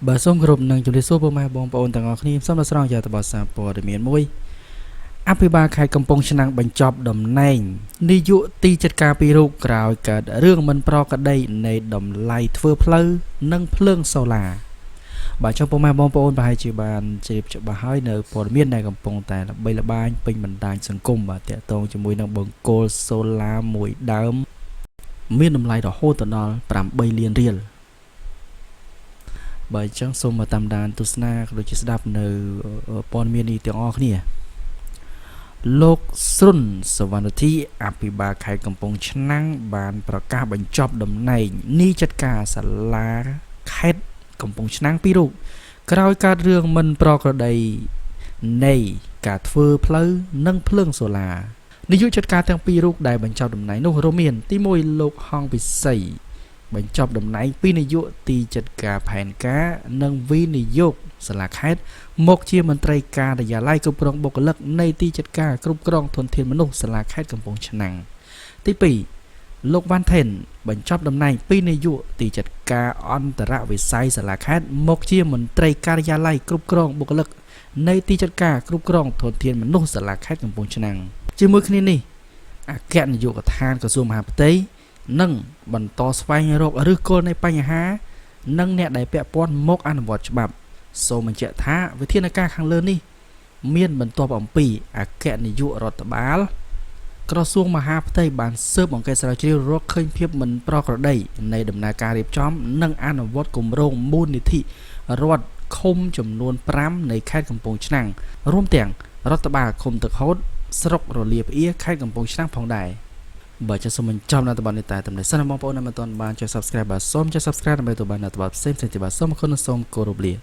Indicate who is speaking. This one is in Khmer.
Speaker 1: បើសូមគោរពនឹងជម្រាបសួរពុកម៉ែបងប្អូនទាំងអស់គ្នាសូមដល់ស្រង់ជាតបសារព័ត៌មានមួយអភិបាលខេត្តកំពង់ឆ្នាំងបញ្ចប់តំណែងនាយកទីចាត់ការពីរូបក្រោយកើតរឿងមិនប្រក្រតីនៃតម្លៃធ្វើផ្លូវនិងភ្លើងសូឡាបាទចុះពុកម៉ែបងប្អូនប្រហែលជាបានជ្រាបច្បាស់ហើយនៅព័ត៌មានដែលកំពុងតែល្បីល្បាញពេញបណ្ដាញសង្គមបាទតាក់ទងជាមួយនឹងបង្គោលសូឡាមួយដើមមានតម្លៃរហូតដល់8លានរៀលបើអញ្ចឹងសូមតាមដានទស្សនាក៏ដូចជាស្ដាប់នៅព័ត៌មាននេះទាំងអស់គ្នាលោកស្រុនសវណ្ណធីអភិបាលខេត្តកំពង់ឆ្នាំងបានប្រកាសបញ្ចប់តំណែងនាយចាត់ការសាលាខេត្តកំពង់ឆ្នាំងពីរូបក្រោយកើតរឿងមិនប្រក្រតីនៃការធ្វើផ្លូវនិងភ្លើងសូឡានាយកចាត់ការទាំងពីររូបដែលបញ្ចប់តំណែងនោះរួមមានទី1លោកហងពិសីបញ្ចប់តំណែងពីនាយកទីចាត់ការផែនការនិងវិនិយោគសាលាខេត្តមកជាមន្ត្រីការិយាល័យគ្រប់គ្រងបុគ្គលិកនៃទីចាត់ការគ្រប់គ្រងធនធានមនុស្សសាលាខេត្តកំពង់ឆ្នាំងទី2លោកវ៉ាន់ថេនបញ្ចប់តំណែងពីនាយកទីចាត់ការអន្តរវិស័យសាលាខេត្តមកជាមន្ត្រីការិយាល័យគ្រប់គ្រងបុគ្គលិកនៃទីចាត់ការគ្រប់គ្រងធនធានមនុស្សសាលាខេត្តកំពង់ឆ្នាំងជាមួយគ្នានេះអគ្គនាយកដ្ឋានក្រសួងមហាផ្ទៃនិងបន្តស្វែងរកឫសគល់នៃបញ្ហានិងអ្នកដែលពាក់ព័ន្ធមកអនុវត្តច្បាប់សូមបញ្ជាក់ថាវិធានការខាងលើនេះមានបន្ទាប់អំពីអគ្គនាយករដ្ឋបាលក្រសួងមហាផ្ទៃបានស៊ើបអង្កេតស្រាវជ្រាវរកឃើញភាពមិនប្រក្រតីនៃដំណើរការរៀបចំនិងអនុវត្តគម្រោងមូលនិធិរដ្ឋឃុំចំនួន5នៃខេត្តកំពង់ឆ្នាំងរួមទាំងរដ្ឋបាលឃុំទឹកហូតស្រុករលាផ្អៀខេត្តកំពង់ឆ្នាំងផងដែរបើចង់សូមបញ្ចប់នៅតំបន់នេះតែតំណែងសិនបងប្អូនដែលមិនទាន់បានចុច Subscribe បាទសូមចុច Subscribe ដើម្បីទទួលបាននៅតំបន់ផ្សេងៗទៀតបាទសូមអរគុណនិងសូមគោរពលា